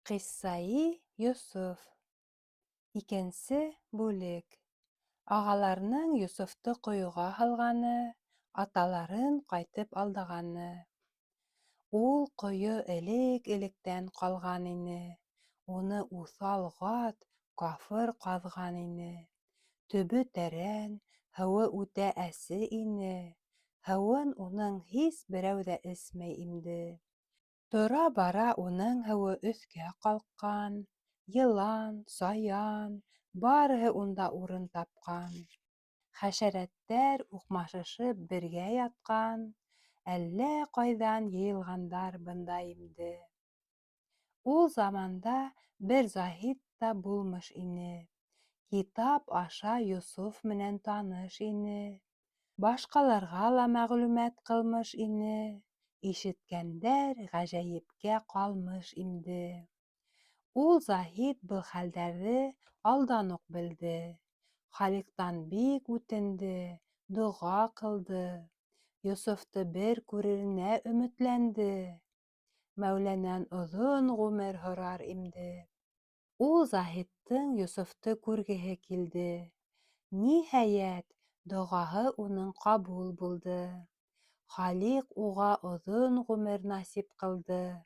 Кыссаи Юсуф. Икенсе бүлек. Ағаларының Юсуфты ҡойоға һалғаны, аталарын ҡайтып алдағаны. Ул ҡойо элек-электән ҡалған ине. Уны уҫал ғат кафыр ҡаҙған ине. Төбө тәрән, һыуы үтә әсе ине. Һыуын уның һис берәү ҙә эсмәй имде. Тора-бара уның һыуы өҫкә ҡалҡҡан. Йылан, саян, барыһы унда урын тапҡан. Хәшәрәттәр уҡмашышып бергә ятҡан. Әллә ҡайҙан йыйылғандар бында инде. Ул заманда бер Заһит та булмыш ине. Китап аша Юсуф менән таныш ине. Башҡаларға ла мәғлүмәт ҡылмыш ине. Ишеткәндәр ғәжәйепкә ҡалмыш инде. Ул Заһит был хәлдәрҙе алдан уҡ белде. Халиҡтан бик үтенде, доға ҡылды. Йософто бер күреренә өмөтләнде. Мәүләнән оҙон ғүмер һорар инде. Ул Заһиттың Йософто күргеһе килде. Ниһайәт, доғаһы уның ҡабул булды. Халиҡ уға оҙон ғүмер насип ҡылды.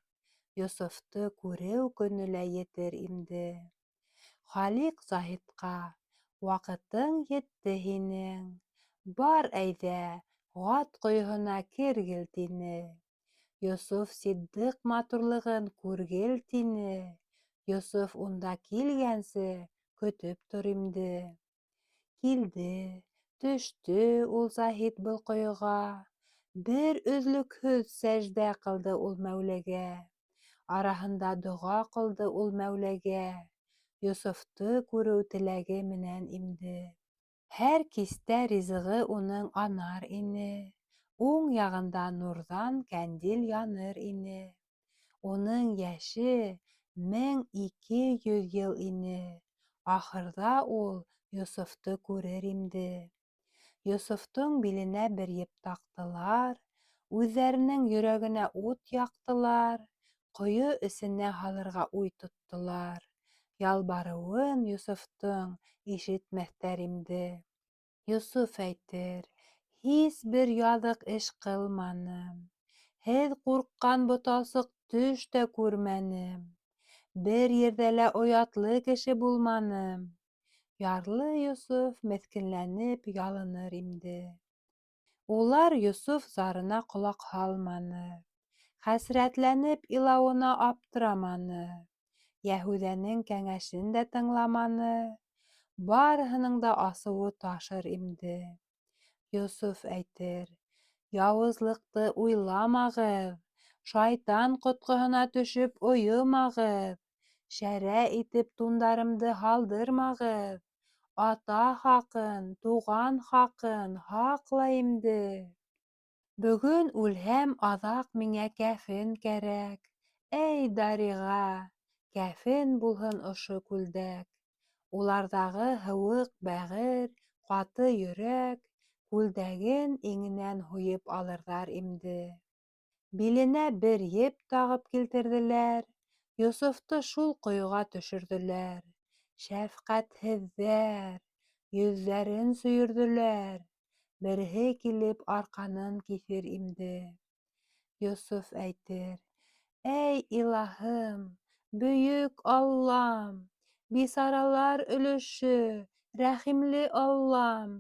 Йософто күреү көнө лә етер инде. Халиҡ Заһитҡа: «Ваҡытың етте һинең. Бар әйҙә, ғат ҡойоһона кергел», — тине. Йософ Ситдиҡ матурлығын күргел, тине. Йософ унда килгәнсе көтөп тор инде. Килде, төштө ул Заһит был ҡойоға. Бер өҙлөкһөҙ сәждә ҡылды ул Мәүләгә. Араһында доға ҡылды ул Мәүләгә. Йософто күреү теләге менән инде. Һәр кистә ризығы уның анар ине. Уң яғында нурҙан кәндил яныр ине. Уның йәше 1200 йыл ине. Ахырҙа ул Йософто күрер инде. Йософтоң биленә бер еп таҡтылар, үҙҙәренең йөрәгенә ут яҡтылар, ҡойо эсенә һалырға уй тоттолар. Ялбарыуын Йософтоң ишетмәҫтәр инде. Йософ әйтер: «Һис бер яҙыҡ эш ҡылманым. Һеҙ ҡурҡҡан буталсыҡ төш тә күрмәнем. Бер ерҙә лә оятлы кеше булманым». Ярлы Йософ меҫкенләнеп ялыныр инде. Улар Йософ зарына ҡолаҡ һалманы. Хәсрәтләнеп илауына аптыраманы. Йәһүҙәнең кәңәшен дә тыңламаны. Барыһының да асыуы ташыр инде. Йософ әйтер: «Яуызлыҡты уйламағыҙ. Шайтан ҡотҡоһона төшөп ойомағыҙ. Шәрә итеп тундарымды һалдырмағыҙ. Ата хаҡын, туған хаҡын һаҡла инде. Бөгөн үлһәм, аҙаҡ миңә кәфен кәрәк. Эй, дариға, кәфен булһын ошо күлдәк». Уларҙағы һыуыҡ бәғер, ҡаты йөрәк күлдәген иңенән һуйып алырҙар инде. Биленә бер еп тағып килтерҙеләр. Йософто шул ҡойоға төшөрҙөләр. Шәфҡәтһеҙҙәр, йөҙҙәрен сөйөрҙөләр. Береһе килеп арҡанын киҫер инде. Йософ әйтер: «Эй, илаһым, бөйөк Аллам, бисаралар өлөшө, рәхимле Аллам,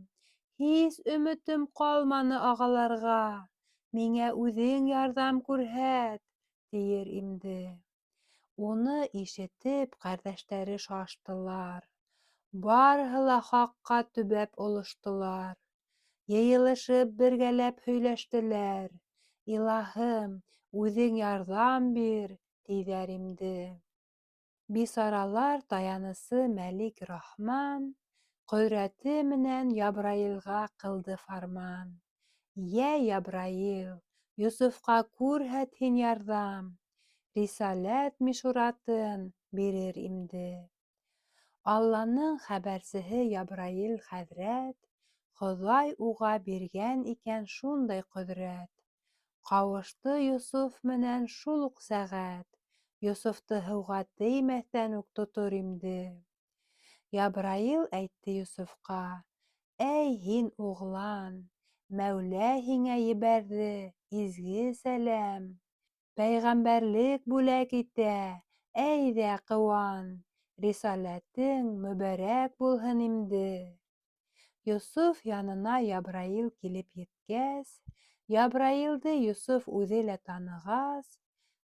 һис өмөтөм ҡалманы ағаларға. Миңә үҙең ярҙам күрһәт», — тиер инде. Уны ишетеп, ҡәрҙәштәре шаштылар. Барыһы ла хаҡҡа төбәп олоштолар. Йыйылышып бергәләп һөйләштеләр. «Илаһым, үҙең ярҙам бир», — тиҙәр инде. Бисаралар таянысы Мәлик Рахман ҡөҙрәте менән Ябраилға ҡылды фарман: «Йә, Ябраил, Йософҡа күрһәт һин ярҙам». Рисаләт мишуратын бирер инде. Алланың хәбәрсеһе Ябраил хәҙрәт Хоҙай уға биргән икән шундай ҡөҙрәт. Ҡауышты Йософ менән шул уҡ сәғәт. Йософты һыуға теймәҫтән үк тотор имде. Ябраил әйтте Йософҡа: «Әй һин уғлан, Мәүлә һиңә ебәрҙе изге сәләм. Пәйғәмбәрлек бүләк итә, әйҙә ҡыуан, рисаләтең мөбәрәк булһын имде». Йософ янына Ябраил килеп еткәс, Ябраилды Йософ үҙе лә танығас,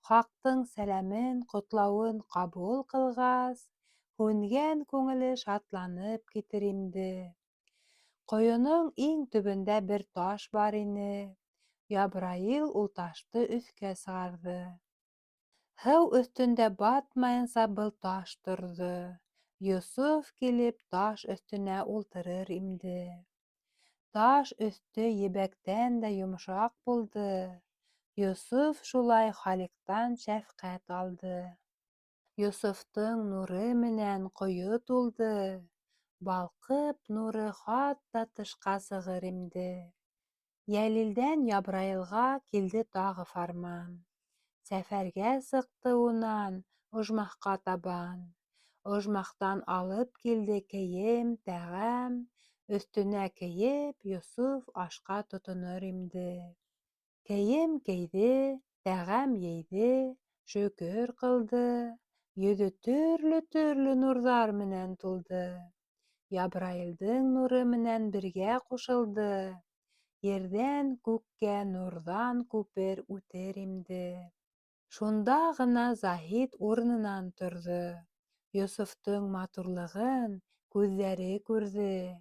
хаҡтың сәләмен, ҡотлауын ҡабул ҡылғас, һүнгән күңеле шатланып китер имде. Ҡойоноң иң төбөндә бер таш бар ине. Ябраил ул ташты өҫкә сығарҙы. Һыу өҫтөндә батмайынса был таш торҙо. Йософ килеп таш өҫтөнә ултырыр имде. Таш өҫтө ебәктән дә йомшаҡ булды. Йософ шулай Халиҡтан шәфҡәт алды. Йософтың нуры менән ҡойо тулды. Балҡып нуры хатта тышҡа сығыр имде. Йәлилдән Ябраилға килде тағы фарман. Сәфәргә сыҡты унан ожмахҡа табан. Ожмахтан алып килде кейем, тәғәм. Өҫтөнә кейеп, Йософ ашҡа тотонор имде. Кейем кейҙе, тәғәм ейҙе, шөкөр ҡылды. Йөҙө төрлө нурҙар менән тулды. Ябраилдың нуры менән бергә ҡушылды. Ерҙән күккә нурҙан күпер үтер имде. Шунда ғына Заһит урынынан торҙо. Йософтың матурлығын күҙҙәре күрҙе.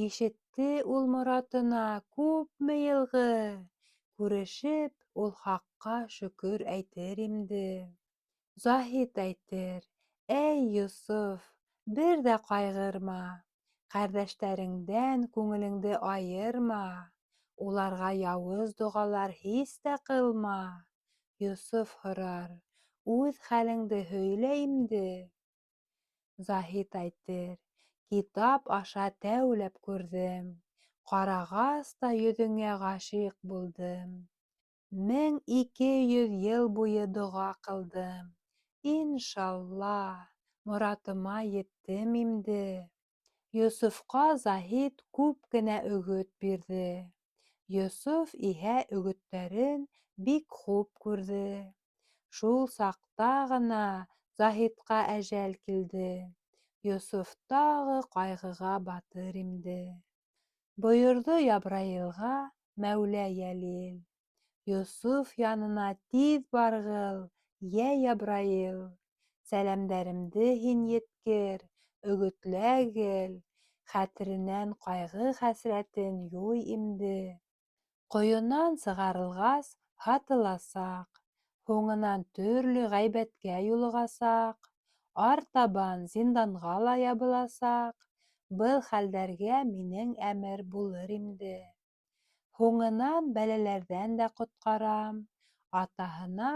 Ишетте ул моратына күпме йылғы. Күрешеп, ул хаҡҡа шөкөр әйтер имде. Заһит әйтер: «Әй Йософ, бер ҙә ҡайғырма. Ҡәрҙәштәреңдән күңелеңде айырма. Уларға яуыз доғалар һис тә ҡылма». Йософ һорар: «Үҙ хәлеңде һөйлә инде». Заһит әйтер: «Китап аша тәүләп күрҙем. Ҡарағас та йөҙөңә ғашиҡ булдым. 1200 йыл буйы доға ҡылдым. Иншалла, моратыма еттем инде». Йософҡа Заһит күп кенә өгөт бирҙе. Йософ иһә өгөттәрен бик хуп күрҙе. Шул саҡта ғына Заһитҡа әжәл килде. Йософ тағы ҡайғыға батыр инде. Бойорҙо Ябраилға Мәүлә Йәлил: «Йософ янына тиҙ барғыл, йә Ябраил. Сәләмдәремде һин еткер, өгөтлә гел. Хәтеренән ҡайғы-хәсрәтен юй инде. Ҡойонан сығарылғас, һатыласаҡ. Һуңынан төрлө ғәйбәткә юлығасаҡ. Артабан зинданға ла ябыласаҡ. Был хәлдәргә минең әмер булыр инде. Һуңынан бәләләрҙән дә ҡотҡарам. Атаһына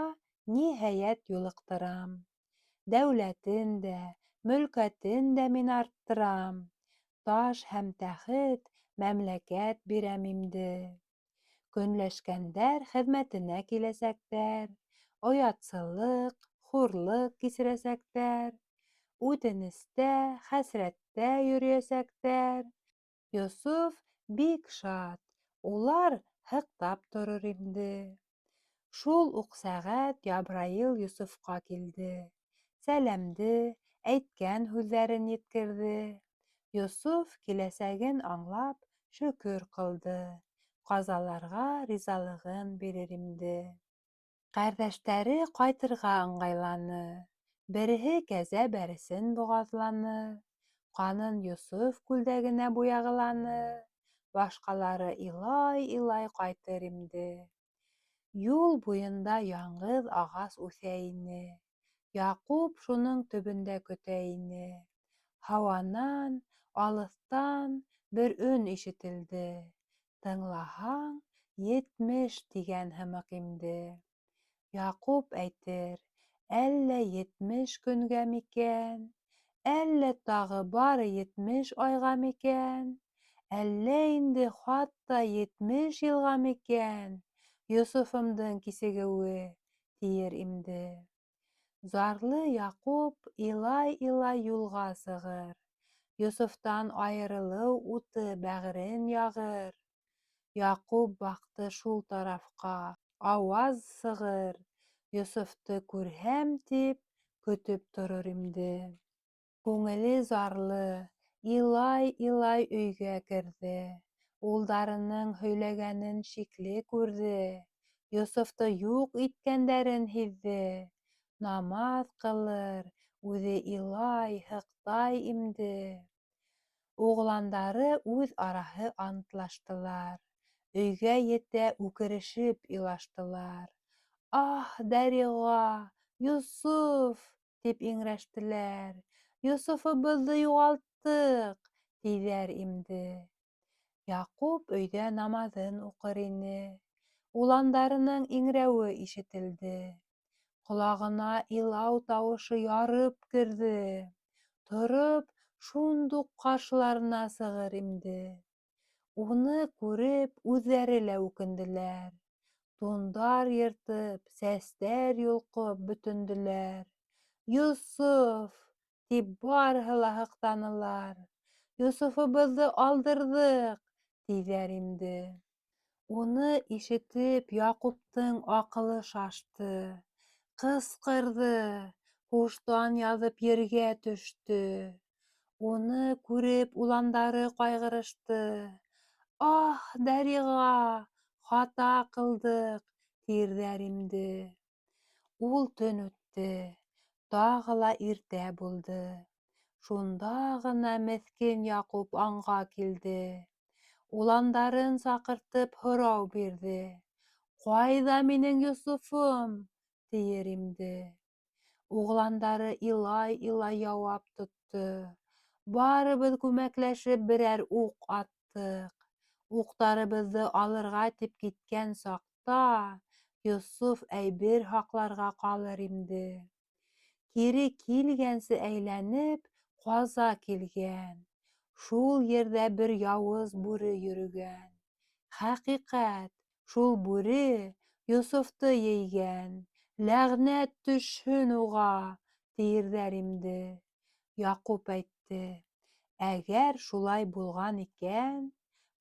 ниһәйәт юлыҡтырам. Дәүләтен дә, мөлкәтен дә мин арттырам. Таш һәм тәхет, мәмләкәт бирәм инде. Көнләшкәндәр хеҙмәтенә киләсәктәр. Оятсылыҡ, хурлыҡ кисерәсәктәр. Үтенестә, хәсрәттә йөрөйәсәктәр. Йософ бик шат. Улар һыҡтап торор инде. Шул уҡ сәғәт Ябраил Йософҡа килде. Сәләмде, әйткән һүҙҙәрен еткерҙе. Йософ киләсәген аңлап шөкөр ҡылды. Ҡазаларға ризалығын бирер инде. Ҡәрҙәштәре ҡайтырға ыңғайланы. Береһе кәзә бәресен боғаҙланы. Ҡанын Йософ күлдәгенә буяғыланы. Башҡалары илай-илай ҡайтыр инде. Юл буйында яңғыҙ ағас үҫә ине. Яҡуп шуның төбөндә көтә ине. Һауанан, алыҫтан бер өн ишетелде. Тыңлаһаң, 70 тигән һымаҡ инде. Яҡуп әйтер: «Әллә 70 көнгә микән? Әллә тағы бары 70 айға микән? Әллә инде хатта 70 йылға микән Йософымдың кисегеүе?» тиер инде. Зарлы Яҡуп илай-илай юлға сығыр. Йософтан айырылыу уты бәғерен яғыр. Яҡуп баҡты шул тарафҡа, ауаз сығыр. Йософты күрһәм тип, көтөп торор имде. Күңеле зарлы, илай-илай өйгә керҙе. Улдарының һөйләгәнен шикле күрҙе. Йософты юҡ иткәндәрен һиҙҙе. Намаҙ ҡылыр, үҙе илай, һыҡтай имде. Уғландары үҙ араһы антлаштылар. Өйгә етә үкерешеп илаштылар. «Ах, Дәриға! Йософ!» тип иңрәштеләр. «Йософыбыҙҙы юғалттыҡ!» тиҙәр имде. Яҡуп өйҙә намаҙын уҡыр ине. Уландарының иңрәүе ишетелде. Ҡолағына илау тауышы ярып керҙе. Тороп, шундуҡ ҡаршыларына сығыр имде. Уны күреп, үҙҙәре лә үкенделәр. Тундар йыртып, сәстәр йолҡоп бөтөндөләр. «Йософ!» тип барыһы ла һыҡтанылар. «Йософыбыҙҙы алдырҙыҡ!» тиҙәр имде. Уны ишетеп, Яҡуптың аҡылы шашты. Ҡысҡырҙы, һуштан яҙып ергә төштө. Уны күреп, уландары ҡайғырышты. «Ах, Дәриға! Хата ҡылдыҡ!» тиерҙәр имде. Ул төн үтте. Тағы ла иртә булды. Шунда ғына меҫкен Яҡуп аңға килде. Уландарын саҡыртып һорау бирҙе. «Ҡайҙа минең Йософом?» тиер имде. Уғландары илай-илай яуап тотто. «Барыбыҙ күмәкләшеп берәр уҡ аттыҡ. Уҡтарыбыҙҙы алырға тип киткән саҡта, Йософ әйбер һаҡларға ҡалыр инде. Кире килгәнсе әйләнеп, ҡаза килгән. Шул ерҙә бер яуыз бүре йөрөгән. Хәҡиҡәт, шул бүре Йософты ейгән. Ләғнәт төшһөн уға!» тиерҙәр имде. Яҡуп әйтте. Әгәр шулай булған икән,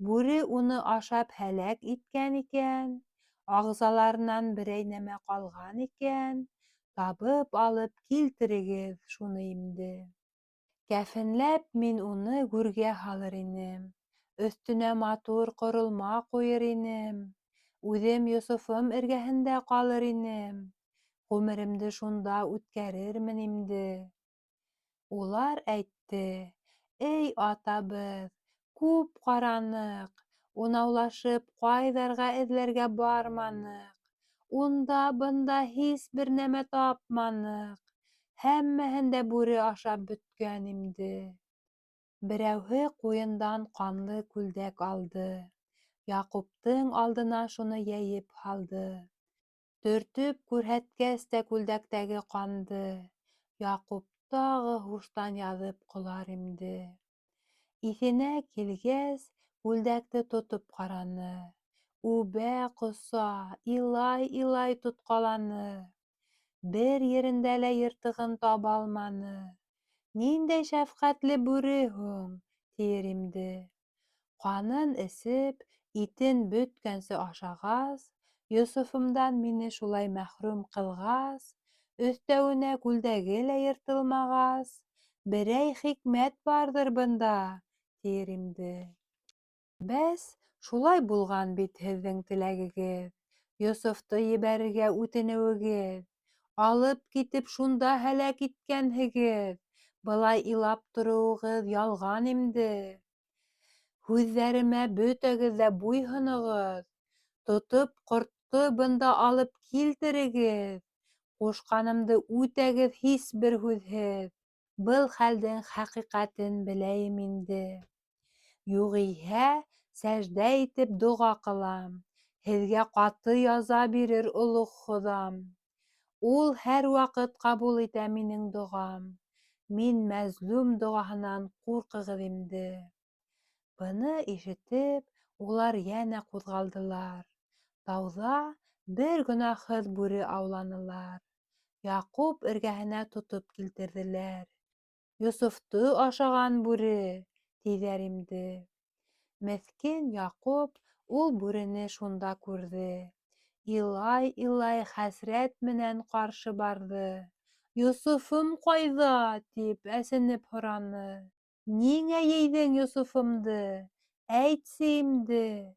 бүре уны ашап һәләк иткән икән, ағзаларынан берәй нәмә ҡалған икән, табып алып килтерегеҙ шуны имде. Кәфенләп мин уны гүргә һалыр инем. Өҫтөнә матур ҡоролма ҡуйыр инем. Үҙем Йософым эргәһендә ҡалыр инем. Ғүмеремде шунда үткәрермен инде. Улар әйтте. «Эй атабыҙ, күп ҡараныҡ, унаулашып ҡайҙарға эҙләргә барманыҡ. Унда-бында һис бер нәмә тапманыҡ. Һәммәһен дә бүре ашап бөткән инде». Берәүһе ҡуйындан ҡанлы күлдәк алды. Яҡуптың алдына шуны йәйеп һалды. Төртөп күрһәткәс тә күлдәктәге ҡанды. Яҡуп тағы һуштан яҙып ҡолар имде. Иҫенә килгәс, күлдәкте тотоп ҡараны. Үбә-ҡоса, илай-илай тотҡаланы. Бер ерендә лә йыртығын таба алманы. «Ниндәй шәфҡәтле бүре һуң!» тиер имде. Ҡанын эсеп, итен бөткәнсе ашағас, Йософомдан мине шулай мәхрүм ҡылғас, өҫтәүенә күлдәге лә йыртылмағас, берәй хикмәт барҙыр бында, тиер имде. Бәс, шулай булған бит һеҙҙең теләгегеҙ, Йософты ебәрергә үтенеүегеҙ. Алып китеп шунда һәләк иткәнһегеҙ. Былай илап тороуығыҙ ялған имде. Һүҙҙәремә бөтәгеҙ ҙә буйһоноғоҙ. Тотоп ҡортто бында алып килтерегеҙ. Ҡушҡанымды үтәгеҙ һис бер һүҙһеҙ. Был хәлдең хәҡиҡәтен беләйем инде. Юғиһә, сәждә итеп доға ҡылам. Һеҙгә ҡаты яза бирер олоғ Хоҙам. Ул һәр ваҡыт ҡабул итә минең доғам. Мин мәзлүм доғаһынан ҡурҡығыҙ инде. Быны ишетеп, улар йәнә ҡуҙғалдылар. Тауҙа бер гонаһһыҙ бүре ауланылар. Яҡуп эргәһенә тотоп килтерҙеләр. «Йософто ашаған бүре!» тиҙәр имде. Меҫкен Яҡуп ул бүрене шунда күрҙе. Илай-илай хәсрәт менән ҡаршы барҙы. «Йософом ҡайҙа?» тип әсенеп һораны. «Ниңә ейҙең Йософомдо? Әйтсе инде!»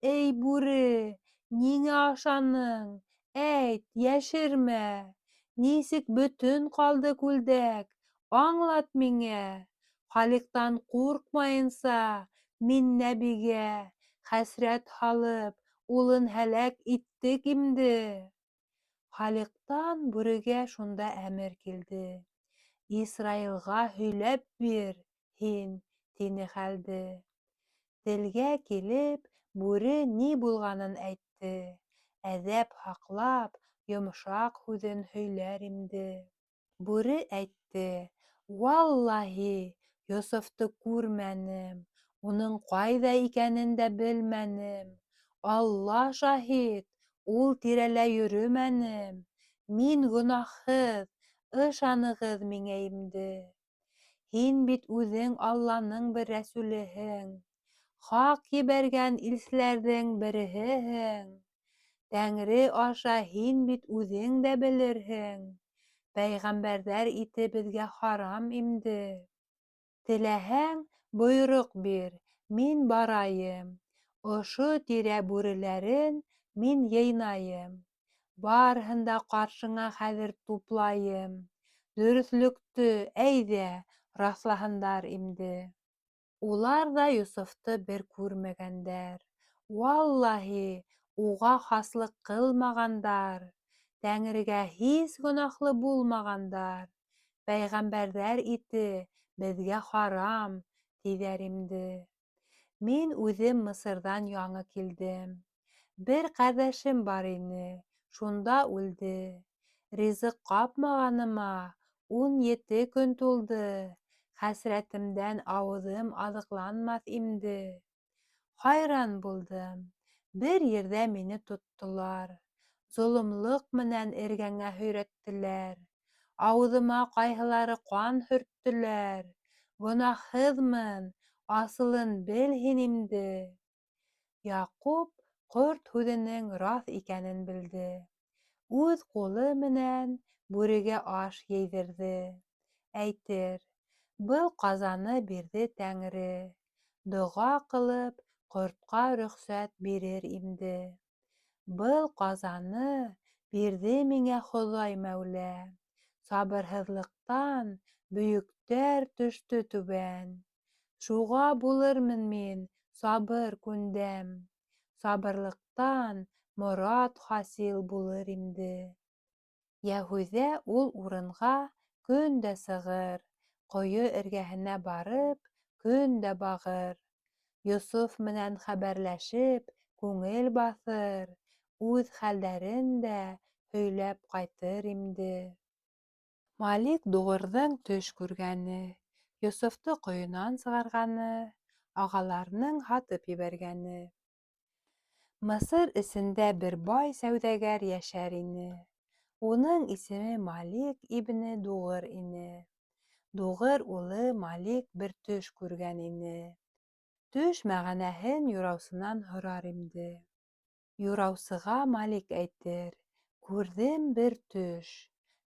«Эй бүре, ниңә ашаның? Әйт, йәшермә! Нисек бөтөн ҡалды күлдәк? Аңлат миңә! Халиҡтан ҡурҡмайынса, мин нәбигә хәсрәт һалып, улын һәләк иттек инде!» Халиҡтан бүрегә шунда әмер килде. «Исраилға һөйләп бир, һин!» тине хәлде. Телгә килеп, бүре ни булғанын әйтте. Әҙәп һаҡлап, йомшаҡ һүҙен һөйләр инде. Бүре әйтте: «Валлаһи, Йософто күрмәнем, уның ҡайҙа икәнен дә белмәнем. Алла шаһит, ул тирәлә йөрөмәнем. Мин гонаһһыҙ, ышанығыҙ миңә инде. Һин бит үҙең Алланың бер рәсүлеһең. Хаҡ ебәргән илселәрҙең береһеһең. Тәңре аша һин бит үҙең дә белерһең. Пәйғәмбәрҙәр ите беҙгә харам инде. Теләһәң, бойороҡ бир, мин барайым. Ошо тирә бүреләрен мин йыйнайым. Барыһын да ҡаршыңа хәҙер туплайым. Дөрөҫлөктө, әйҙә, раҫлаһындар инде». Улар ҙа Йософто бер күрмәгәндәр. Валлаһи, уға хаслыҡ ҡылмағандар. Тәңрегә һис гонаһлы булмағандар. Пәйғәмбәрҙәр ите беҙгә харам, тиҙәр инде. Мин үҙем Мысырҙан яңы килдем. Бер ҡәрҙәшем бар ине, шунда үлде. Ризыҡ ҡапмағаныма 17 көн тулды. Хәсрәтемдән ауыҙым аҙыҡланмаҫ инде. Хайран булдым. Бер ерҙә мине тоттолар. Золомлоҡ менән эргәңә һөйрәттеләр. Ауыҙыма ҡайһылары ҡан һөрттөләр. Гонаһһыҙмын, асылын бел һин инде. Яҡуп ҡорт һүҙенең раҫ икәнен белде. Үҙ ҡулы менән бүрегә аш ейҙерҙе. Әйтер: «Был ҡазаны бирҙе Тәңре. Доға ҡылып, ҡортҡа рөхсәт бирер инде. Был ҡазаны бирҙе миңә Хоҙай Мәүлә. Сабырһыҙлыҡтан бөйөктәр төштө түбән. Шуға булырмын мин сабыр күндәм. Сабырлыҡтан морат хасил булыр инде». Йәһүҙә ул урынға көн дә сығыр. Ҡойо эргәһенә барып, көн дә бағыр. Йософ менән хәбәрләшеп, күңел баҫыр. Үҙ хәлдәрен дә һөйләп ҡайтыр инде. Малик дуғырҙың төш күргәне, Йософто ҡойонан сығарғаны, ағаларының һатып ебәргәне. Мысыр эсендә бер бай сәүҙәгәр йәшәр ине. Уның исеме Малик ибне Дуғыр ине. Дуғыр улы Малик бер төш күргән ине. Төш мәғәнәһен юраусынан һорар инде. Юраусыға Малик әйтер: «Күрҙем бер төш.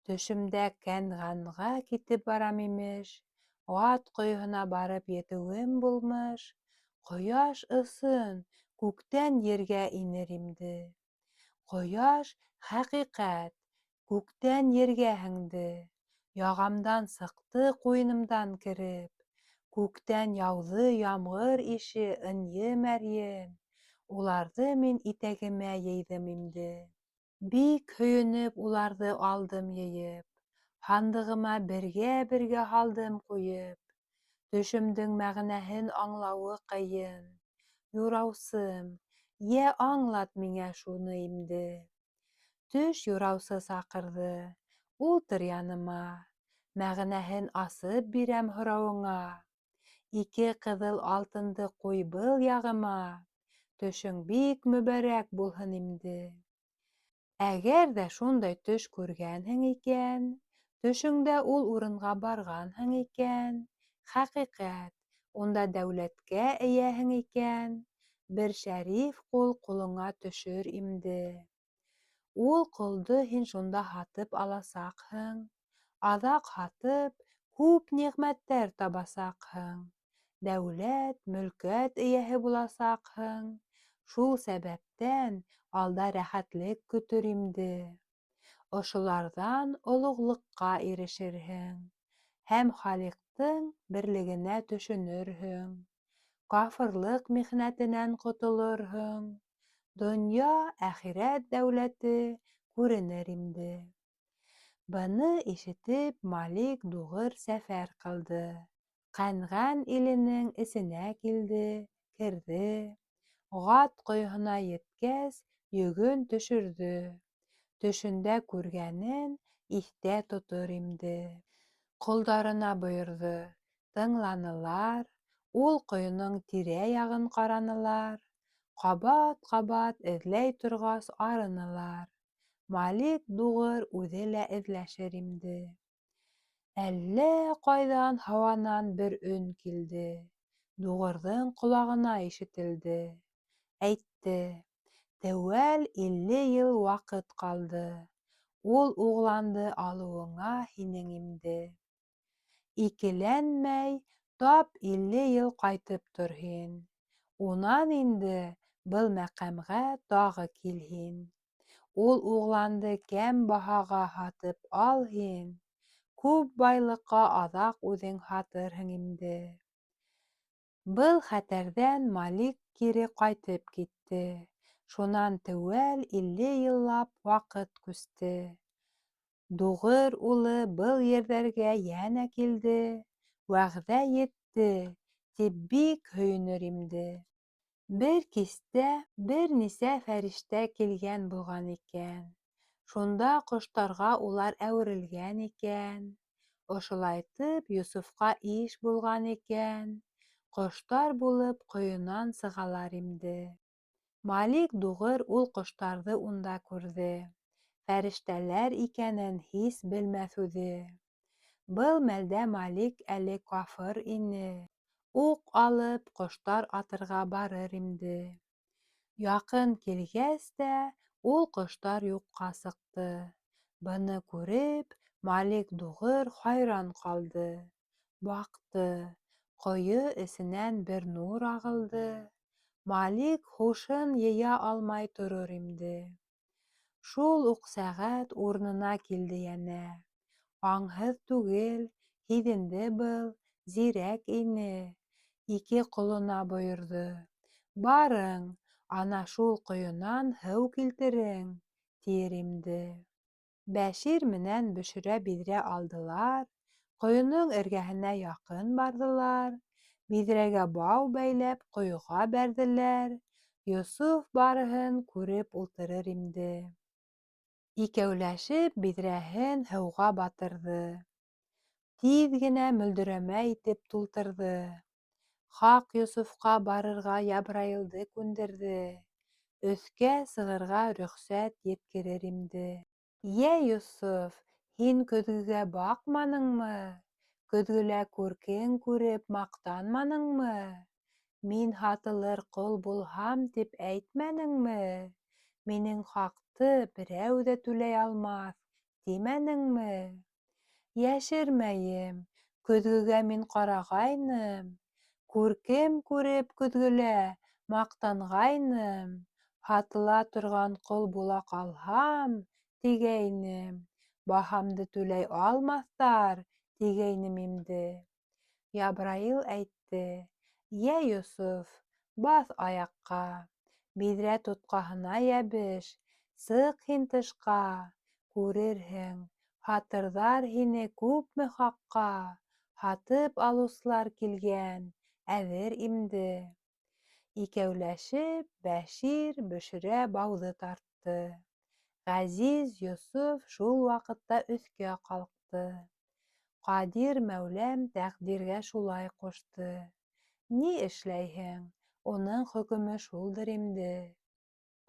Төшөмдә Кәнғанға китеп барам имеш. Ат ҡойоһона барып етеүем булмыш. Ҡояш ысын, күктән ергә инер инде. Ҡояш хәҡиҡәт, күктән ергә һеңде. Яғамдан сыҡты ҡуйынымдан кереп. Күктән яуҙы ямғыр ише ынйы-мәрйен. Уларҙы мин итәгемә йыйҙым инде. Бик һөйөнөп уларҙы алдым йыйып. Һандығыма бергә-бергә һалдым ҡуйып. Төшөмдөң мәғәнәһен аңлауы ҡыйын. Юраусым, йә аңлат миңә шуны инде». Төш юраусы саҡырҙы: «Ултыр яныма. Мәғәнәһен асып бирәм һорауыңа. 2 ҡыҙыл алтынды ҡуй был яғыма. Төшөң бик мөбәрәк булһын инде». Әгәр дә шундай төш күргәнһең икән, төшөңдә ул урынға барғанһың икән, хәҡиҡәт, унда дәүләткә эйәһең икән, бер шәриф ҡул ҡулыңа төшөр имде. Ул ҡолдо һин шунда һатып аласаҡһың, аҙаҡ һатып, күп ниғмәттәр табасаҡһың, дәүләт, мөлкәт эйәһе буласаҡһың, шул сәбәптән алда рәхәтлек көтөр имде. Ошоларҙан олоғлоҡҡа ирешерһең, һәм халиҡтың берлегенә төшөнөрһөң, кафырлыҡ михнәтенән ҡотолорһоң, донъя, әхирәт дәүләте күренер имде. Быны ишетеп, Малик Дуғыр сәфәр ҡылды. Ҡәнғән иленең эсенә килде, керҙе. Ғад ҡойоһона еткәс, йөгөн төшөрҙө. Төшөндә күргәнен иҫтә тотор имде. Ҡолдарына бойорҙо. Тыңланылар. Ул ҡойоноң тирә-яғын ҡаранылар. Ҡабат-ҡабат эҙләй торғас, арынылар. Малик Дуғыр үҙе лә эҙләшер имде. Әллә ҡайҙан һауанан бер өн килде. Дуғырҙың ҡолағына ишетелде. Әйтте: «Теүәл 50 йыл ваҡыт ҡалды. Ул уғланды алыуыңа һинең имде. Икеләнмәй, тап 50 йыл ҡайтып тор һин. Унан инде был мәҡәмгә тағы кил һин. Ул уғланды кәм баһаға һатып ал һин. Күп байлыҡҡа аҙаҡ үҙең һатырһың имде». Был хәтәрҙән Малик кире ҡайтып китте. Шунан теүәл 50 йыллап ваҡыт күсте. Дуғыр улы был ерҙәргә йәнә килде, вәғәҙә етте, тип бик һөйөнөр имде. Бер кистә бер нисә фәрештә килгән булған икән. Шунда ҡоштарға улар әүерелгән икән. Ошолайтып Йософҡа иш булған икән. Ҡоштар булып ҡойонан сығалар имде. Малик Дуғыр ул ҡоштарҙы унда күрҙе. Фәрештәләр икәнен һис белмәҫ үҙе. Был мәлдә Малик әле кафыр ине. Уҡ алып ҡоштар атырға барыр имде. Яҡын килгәс тә, ул ҡоштар юҡҡа сыҡты. Быны күреп, Малик Дуғыр хайран ҡалды. Баҡты, ҡойо эсенән бер нур ағылды. Малик һушын йыя алмай торор имде. Шул уҡ сәғәт урынына килде йәнә. Аңһыҙ түгел, һиҙенде был, зирәк ине. Ике ҡолона бойорҙо: «Барың, ана шул ҡойонан һыу килтерең», тиер имде. Бәшир менән Бөшрә биҙрә алдылар, ҡойоноң эргәһенә яҡын барҙылар, биҙрәгә бау бәйләп ҡойоға бәрҙеләр. Йософ барыһын күреп ултырыр имде. Икәүләшеп биҙрәһен һыуға батырҙы. Тиҙ генә мөлдөрәмә итеп тултырҙы. Хаҡ Йософҡа барырға Ябраилды күндерҙе. Өҫкә сығырға рөхсәт еткерер имде. Йә, Йософ, һин көҙгөгә баҡманыңмы? Көҙгөлә күркең күреп маҡтанманыңмы? Мин һатылыр ҡол булһам тип әйтмәнеңме? Минең хаҡты берәү ҙә түләй алмаҫ, тимәнеңме? Йәшермәйем, көҙгөгә мин ҡарағайным. Күркем күреп көҙгөлә маҡтанғайным. Һатыла торған ҡол була ҡалһам, тигәйнем, баһамды түләй алмаҫтар, тигәйнем имде. Ябраил әйтте: «Йә, Йософ, баҫ аяҡҡа, биҙрә тотҡаһына йәбеш, сыҡ һин тышҡа, күрерһең, һатырҙар һине күпме хаҡҡа, һатып алыусылар килгән, әҙер имде». Икәүләшеп Бәшир, Бөшрә бауҙы тартты. Ғәзиз Йософ шул ваҡытта өҫкә ҡалҡты. Ҡадир Мәүләм тәҡдиргә шулай ҡушты. Ни эшләйһең, уның хөкөмө шулдыр инде.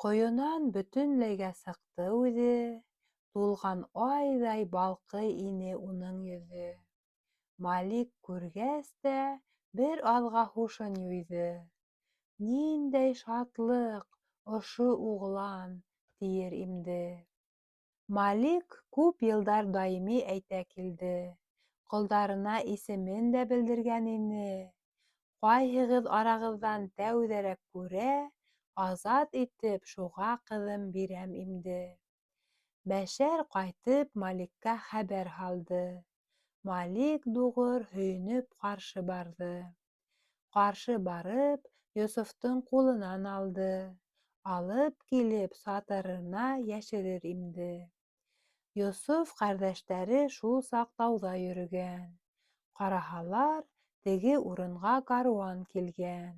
Ҡойонан бөтөнләйгә сыҡты үҙе, тулған айҙай балҡый ине уның йөҙө. Малик күргәс тә бер аҙға һушын юйҙы. Ниндәй шатлыҡ ошо уғлан, тиер имде. Малик күп йылдар даими әйтә килде. Ҡолдарына исемен дә белдергән ине. Ҡайһығыҙ арағыҙҙан тәүҙәрәк күрә, азат итеп шуға ҡыҙым бирәм имде. Бәшәр ҡайтып Маликка хәбәр һалды. Малик дуғыр һөйөнөп ҡаршы барҙы. Ҡаршы барып, Йософтың ҡулынан алды. Алып килеп сатырына йәшерер имде. Йософ ҡәрҙәштәре шул саҡ тауҙа йөрөгән. Ҡараһалар, теге урынға каруан килгән.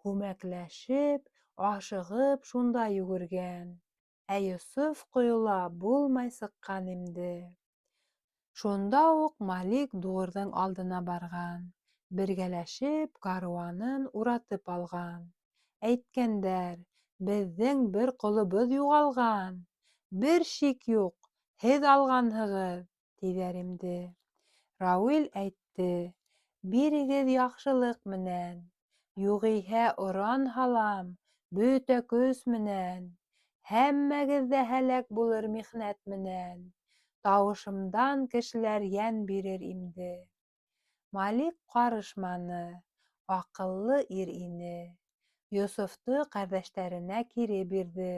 Күмәкләшеп, ашығып шунда йүгергән. Ә Йософ ҡойола булмай сыҡҡан имде. Шунда уҡ Малик дуғырҙың алдына барған. Бергәләшеп каруанын уратып алған. Әйткәндәр, беҙҙең бер ҡолобоҙ юғалған. Бер шик юҡ, һеҙ алғанһығыҙ, тиҙәр имде. Рауил әйтте, бирегеҙ яҡшылыҡ менән, юғиһә оран һалам бөтә көс менән. Һәммәгеҙ ҙә һәләк булыр михнәт менән. Тауышымдан кешеләр йән бирер имде. Малик ҡарышманы, аҡыллы ир ине. Йософты ҡәрҙәштәренә кире бирҙе.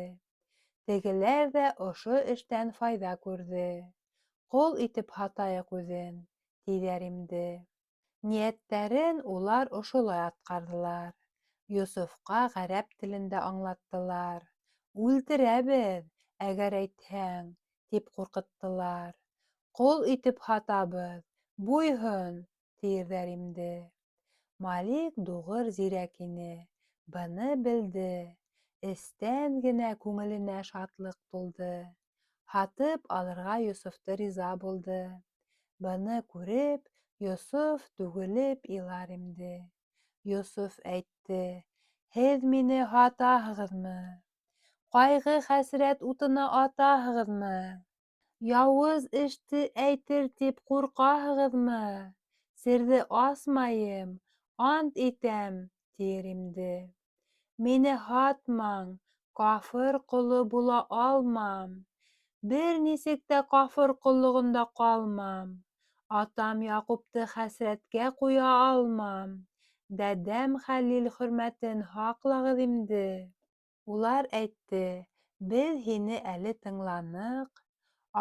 Тегеләр ҙә ошо эштән файҙа күрҙе. Ҡол итеп һатайыҡ үҙен, тиҙәр имде. Ниәттәрен улар ошолай атҡарҙылар. Йософҡа ғәрәп телендә аңлаттылар. Үлтерәбеҙ, әгәр әйтһәң, тип ҡурҡыттылар. Ҡол итеп һатабыҙ, буйһон, тиерҙәр имде. Малик дуғыр зирәк ине. Быны белде. Эстән генә күңеленә шатлыҡ тулды. Һатып алырға Йософты риза булды. Быны күреп, Йософ түгелеп илар имде. Йософ әйтте, һеҙ мине һатаһығыҙмы? Ҡайғы хәсрәт утына атаһығыҙмы? Яуыз эште әйтер тип ҡурҡаһығыҙмы? Серҙе асмайым, ант итәм, тиер имде. Мине һатмаң, кафыр ҡоло була алмам. Бер нисек тә кафыр ҡоллоғонда ҡалмам. Атам Яҡупты хәсрәткә ҡуя алмам. Дәдәм Хәлил хөрмәтен һаҡлағыҙ имде. Улар әйтте, беҙ һине әле тыңланыҡ.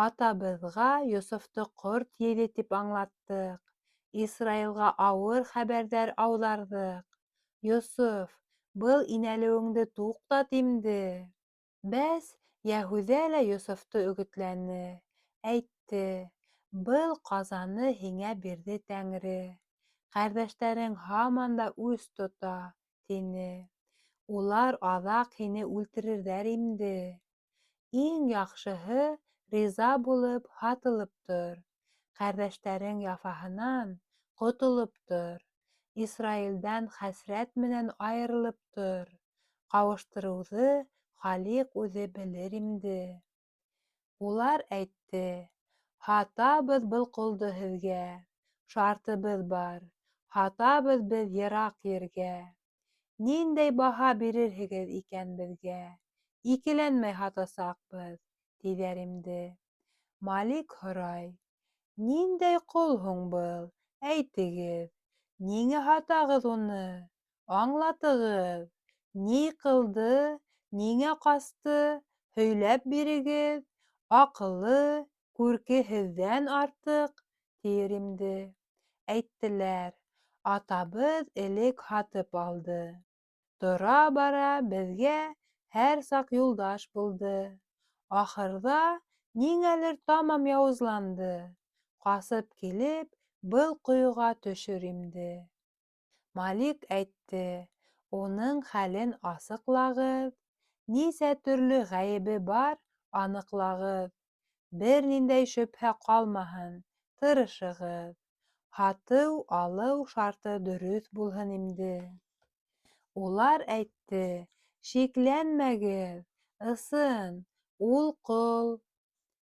Атабыҙға Йософты ҡорт ейҙе тип аңлаттыҡ. Исраилға ауыр хәбәрҙәр ауҙарҙыҡ. Йософ, был инәлеүеңде туҡтат имде. Бәс, Йәһүҙә лә Йософты өгөтләне. Әйтте, был ҡазаны һиңә бирҙе Тәңре. Ҡәрҙәштәрең һаман да үс тота, тине. Улар аҙаҡ һине үлтерерҙәр имде. Иң яҡшыһы, риза булып һатылып тор. Ҡәрҙәштәрең яфаһынан ҡотолоп тор. Исраилдән хәсрәт менән айырылып тор. Ҡауыштырыуҙы Халиҡ үҙе белер имде. Улар әйтте, һатабыҙ был ҡолдо һеҙгә. Шартыбыҙ бар, һатабыҙ беҙ йыраҡ ергә. Ниндәй баһа бирерһегеҙ икән беҙгә? Икеләнмәй һатасаҡбыҙ, тиҙәр имде. Малик һорай, ниндәй ҡол һуң был? Әйтегеҙ. Ниңә һатағыҙ уны? Аңлатығыҙ. Ни ҡылды, ниңә ҡасты? Һөйләп бирегеҙ. Аҡылы, күрке һеҙҙән артыҡ, тиер имде. Әйттеләр, атабыҙ элек һатып алды. Тора-бара беҙгә һәр саҡ юлдаш булды. Ахырҙа ниңәлер тамам яуызланды. Ҡасып килеп, был ҡойоға төшөр имде. Малик әйтте, уның хәлен асыҡлағыҙ. Нисә төрлө ғәйебе бар, аныҡлағыҙ. Бер ниндәй шөбһә ҡалмаһын, тырышығыҙ. Һатыу-алыу шарты дөрөҫ булһын имде. Улар әйтте, шикләнмәгеҙ, Ысын, ул ҡол.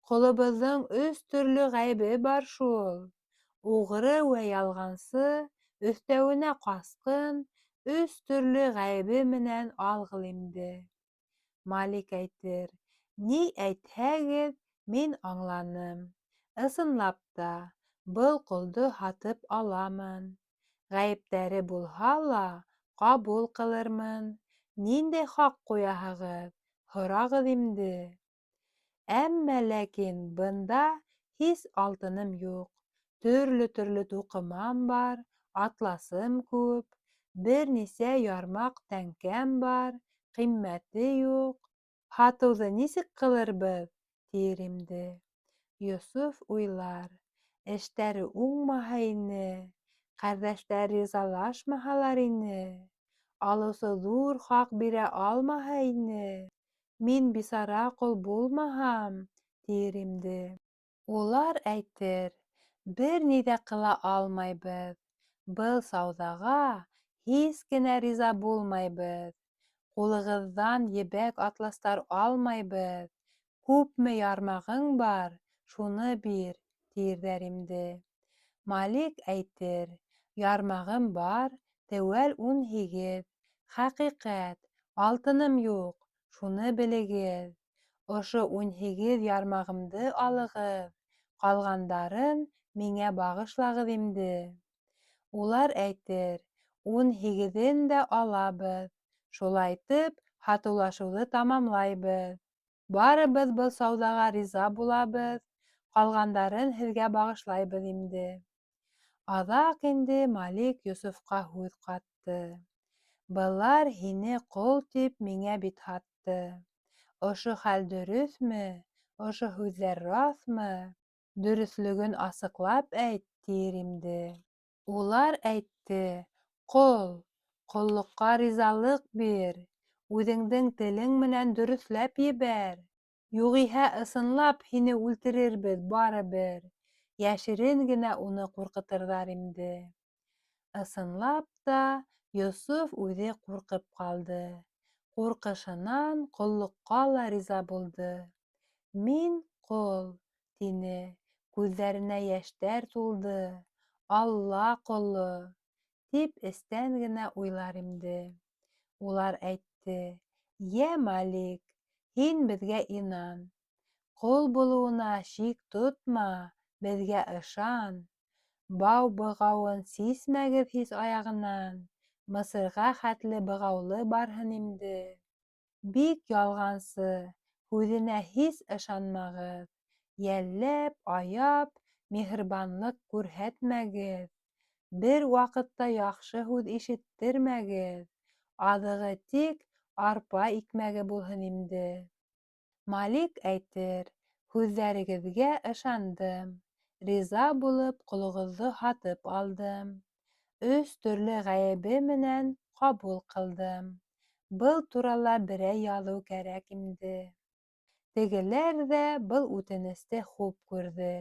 Ҡолобоҙҙоң 3 төрлө ғәйебе бар шул. Уғры вә ялғансы, өҫтәүенә ҡасҡын, 3 төрлө ғәйебе менән алғыл инде. Малик әйтер: «Ни әйтһәгеҙ, мин аңланым. Ысынлап та, был ҡолдо һатып аламын. Ғәйептәре булһа ла, ҡабул ҡылырмын. Ниндәй хаҡ ҡуяһығыҙ? Һорағыҙ инде. Әммә ләкин бында һис алтыным юҡ. Төрлө-төрлө туҡымам бар, атласым күп, бер нисә ярмаҡ тәңкәм бар, ҡиммәте юҡ. Һатыуҙы нисек ҡылырбыҙ?» тиер инде. Йософ уйлар: эштәре уңмаһа ине, ҡәрҙәштәр ризалашмаһалар ине, алыусы ҙур хаҡ бирә алмаһа ине, мин бисара ҡол булмаһам, тиер инде. Улар әйтер: бер ни ҙә ҡыла алмайбыҙ, был сауҙаға һис кенә риза булмайбыҙ, ҡулығыҙҙан ебәк атластар алмайбыҙ, күпме ярмағың бар, шуны бир, тиерҙәр инде. Малик әйтер: ярмағым бар, теүәл 18, хәҡиҡәт, алтыным юҡ, шуны белегеҙ. Ошо 18 ярмағымды алығыҙ, ҡалғандарын миңә бағышлағыҙ инде. Улар әйтер: 18-ен дә алабыҙ. Шулайтып, һатыулашыуҙы тамамлайбыҙ. Барыбыҙ был сауҙаға риза булабыҙ, ҡалғандарын һеҙгә бағышлайбыҙ инде. Аҙаҡ инде Малик Йософҡа һүҙ ҡатты: «Былар һине ҡол тип миңә бит һатты. Ошо хәл дөрөҫмө? Ошо һүҙҙәр раҫмы? Дөрөҫлөгөн асыҡлап әйт», тиер инде. Улар әйтте: «Ҡол, ҡоллоҡҡа ризалыҡ бир, үҙеңдең телең менән дөрөҫләп ебәр. Юғиһә ысынлап һине үлтерербеҙ барыбер». Йәшерен генә уны ҡурҡытырҙар инде. Ысынлап та, Йософ үҙе ҡурҡып ҡалды. Ҡурҡышынан ҡоллоҡҡа ла риза булды. «Мин ҡол», — тине, күҙҙәренә йәштәр тулды. «Алла ҡоло», тип эстән генә уйлар инде. Улар әйтте: «Йә, Малик, һин беҙгә инан. Ҡол булыуына шик тотма, беҙгә ышан. Бау бығауын сисмәгеҙ һис аяғынан, Мысырға хәтле бығаулы барһын инде. Бик ялғансы, һүҙенә һис ышанмағыҙ. Йәлләп, аяп, миһырбанлык күрһәтмәгеҙ. Бер ваҡытта яҡшы һүҙ ишеттермәгеҙ. Аҙығы тик арпа икмәге булһын инде». Малик әйтер: «Һүҙҙәрегеҙгә ышандым. Риза булып, ҡолоғоҙҙо һатып алдым. 3 төрлө ғәйебе менән ҡабул ҡылдым. Был турала берәй яҙыу кәрәк инде». Тегеләр ҙә был үтенесте хуп күрҙе.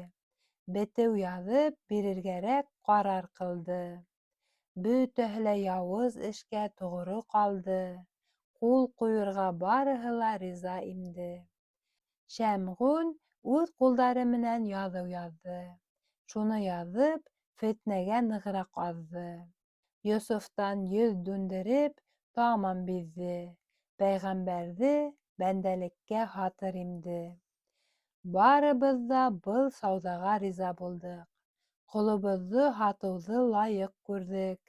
Бетеү яҙып бирергәрәк ҡарар ҡылды. Бөтәһе лә яуыз эшкә тоғро ҡалды. Ҡул ҡуйырға барыһы ла риза инде. Шәмғүн үҙ ҡулдары менән яҙыу яҙҙы. Шуны яҙып, фетнәгә нығыраҡ аҙҙы. Йософтан йөҙ дүндереп, тамам биҙҙе. Пәйғәмбәрҙе бәндәлеккә һатыр инде. Барыбыҙ ҙа был сауҙаға риза булдыҡ. Ҡолобоҙҙо һатыуҙы лайыҡ күрҙек.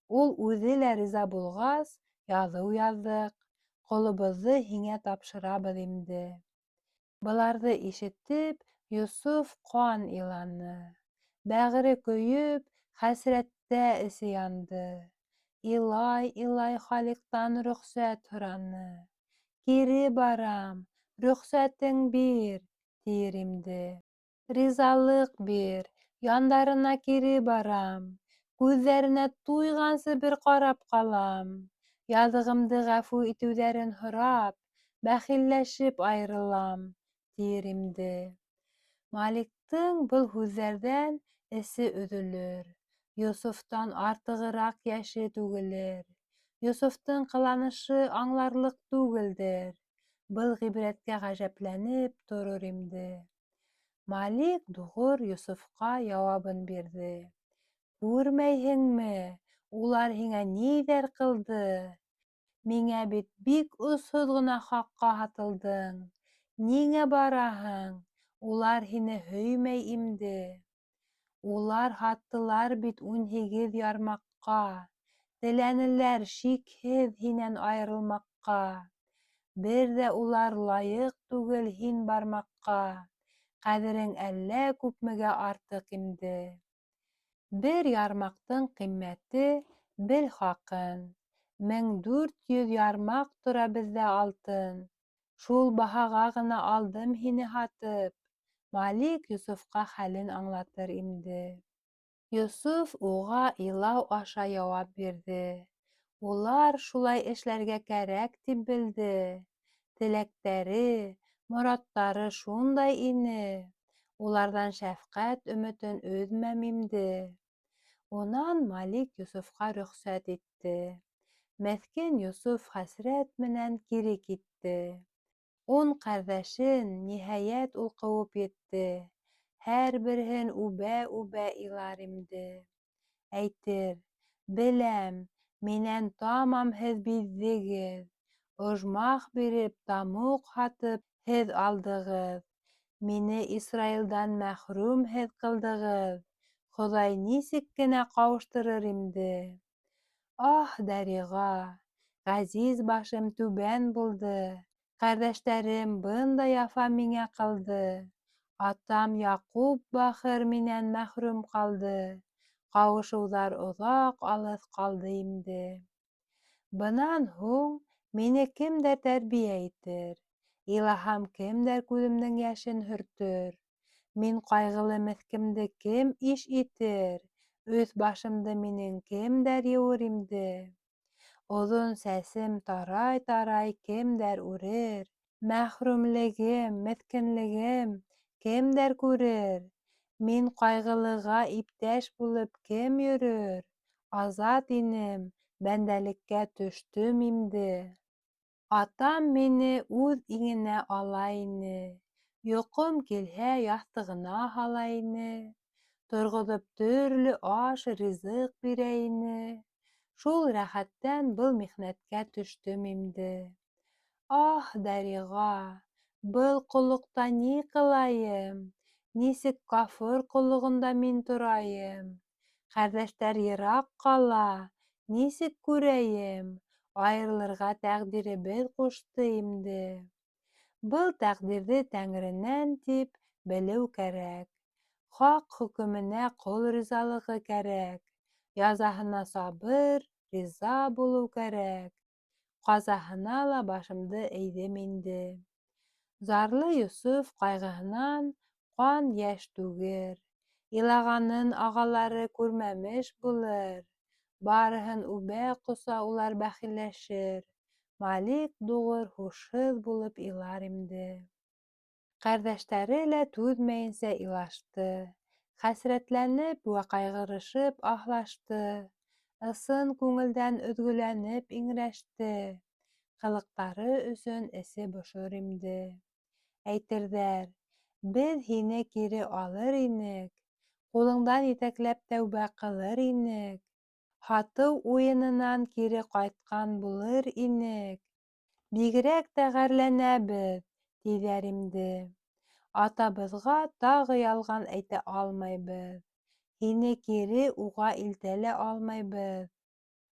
Ул үҙе лә риза булғас, яҙыу яҙҙыҡ. Ҡолобоҙҙо һиңә тапшырабыҙ инде. Быларҙы ишетеп, Йософ ҡан иланы. Бәғере көйөп, хәсрәттә эсе янды. Илай-илай Халиҡтан рөхсәт һораны. «Кире барам, рөхсәтең бир», тиер инде. «Ризалыҡ бир, яндарына кире барам. Күҙҙәренә туйғансы бер ҡарап ҡалам. Яҙығымды ғәфү итеүҙәрен һорап, бәхилләшеп айырылам», тиер инде. Маликтың был һүҙҙәрҙән эсе өҙөлөр. Йософтан артығыраҡ йәше түгелер. Йософтың ҡыланышы аңларлыҡ түгелдер. был ғибрәткә ғәжәпләнеп торор инде. Малик дуғыр Йософҡа яуабын бирҙе: «Күрмәйһеңме, улар һиңә ниҙәр ҡылды? Миңә бит бик осһоҙ ғына хаҡҡа һатылдың. Ниңә бараһың? Улар һине һөймәй имде. Улар һаттылар бит 18 ярмаҡҡа. Теләнеләр шикһеҙ һинән айырылмаҡҡа. Бер ҙә улар лайыҡ түгел һин бармаҡҡа. Ҡәҙерең әллә күпмегә артыҡ имде. Бер ярмаҡтың ҡиммәте, бел хаҡын. 1400 ярмаҡ тора беҙҙә алтын. Шул баһаға ғына алдым һине һатып. Малик Йософҡа хәлен аңлатыр инде. Йософ уға илау аша яуап бирҙе. Улар шулай эшләргә кәрәк тип белде. Теләктәре, мораттары шундай ине. Уларҙан шәфҡәт өмөтөн өҙмәм инде. Унан Малик Йософҡа рөхсәт итте. Меҫкен Йософ хәсрәт менән кире китте. 10 ҡәрҙәшен, ниһайәт, ул ҡыуып етте. Һәр береһен үбә-үбә илар инде. Әйтер: «Беләм, минән тамам һеҙ биҙҙегеҙ. Ожмах биреп, тамуҡ һатып һеҙ алдығыҙ. Мине Исраилдан мәхрүм һеҙ ҡылдығыҙ. Хоҙай нисек кенә ҡауыштырыр инде?» Аһ, Дәриға, ғәзиз башым түбән булды. Ҡәрҙәштәрем бындай яфа миңә ҡылды. Атам Яҡуп бахыр минән мәхрүм ҡалды. Ҡауышыуҙар оҙаҡ алыҫ ҡалды инде. Бынан һуң мине кемдәр тәрбиә итер? Илаһам, кемдәр күҙемдең йәшен һөртөр? Мин ҡайғылы меҫкемде кем иш итер? Өҫ-башымды минең кемдәр йыуыр инде? Оҙон сәсем тарай-тарай кемдәр үрер? Мәхрүмлегем, меҫкенлегем кемдәр күрер? Мин ҡайғылыға иптәш булып кем йөрөр? Азат инем, бәндәлеккә төштөм инде. Атам мине үҙ иңенә ала ине. Йоҡом килһә, яҫтығына һала ине. Торғоҙоп төрлө аш, ризыҡ бирә ине. Шул рәхәттән был михнәткә төштөм инде. Аһ, Дәриға, был ҡолоҡта ни ҡылайым? Нисек кафыр ҡолоғонда мин торайым? Ҡәрҙәштәр йыраҡ ҡала, нисек күрәйем? Айырылырға тәҡдиребеҙ ҡушты инде. Был тәҡдирҙе Тәңренән тип белеү кәрәк. Хаҡ хөкөмөнә ҡол ризалығы кәрәк. Язаһына сабыр, риза булыу кәрәк. Ҡазаһына ла башымды эйҙем инде. Зарлы Йософ ҡайғыһынан ҡан йәш түгер. Илағанын ағалары күрмәмеш булыр. Барыһын үбә-ҡоса улар бәхилләшер. Малик дуғыр һушһыҙ булып илар инде. Ҡәрҙәштәре лә түҙмәйенсә илашты. Хәсрәтләнеп вә ҡайғырышып аһлашты. Ысын күңелдән өҙгөләнеп иңрәште. Ҡылыҡтары өсөн эсе бошор инде. Әйтерҙәр: «Беҙ һине кире алыр инек. Ҡулыңдан етәкләп тәүбә ҡылыр инек. Һатыу уйынынан кире ҡайтҡан булыр инек. Бигерәк тә ғәрләнәбеҙ», тиҙәр инде. «Атабыҙға тағы ялған әйтә алмайбыҙ. Һине кире уға илтә лә алмайбыҙ.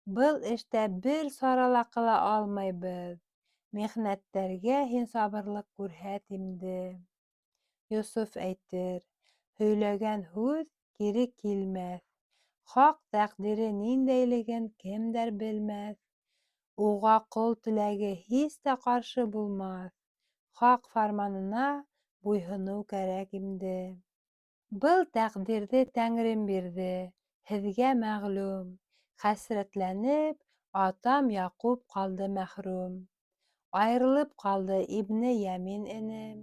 Был эштә бер сара ла ҡыла алмайбыҙ. Михнәттәргә һин сабырлыҡ күрһәт инде». Йософ әйтер: «Һөйләгән һүҙ кире килмәҫ. Хаҡ тәҡдире ниндәйлеген кемдәр белмәҫ. Уға ҡол теләге һис тә ҡаршы булмаҫ. Хаҡ фарманына буйһоноу кәрәк инде. Был тәҡдирҙе Тәңрем бирҙе, һеҙгә мәғлүм. Хәсрәтләнеп, атам Яҡуп ҡалды мәхрүм. Айырылып ҡалды Ибне Йәмин энем.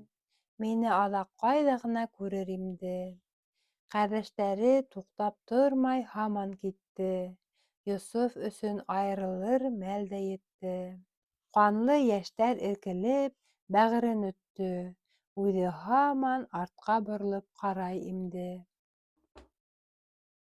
Мине аҙаҡ ҡайҙа ғына күрер инде?» Ҡәрҙәштәре туҡтап тормай һаман китте. Йософ өсөн айырылыр мәл дә етте. Ҡанлы йәштәр эркелеп, бәғерен өттө. Үҙе һаман артҡа боролоп ҡарай имде.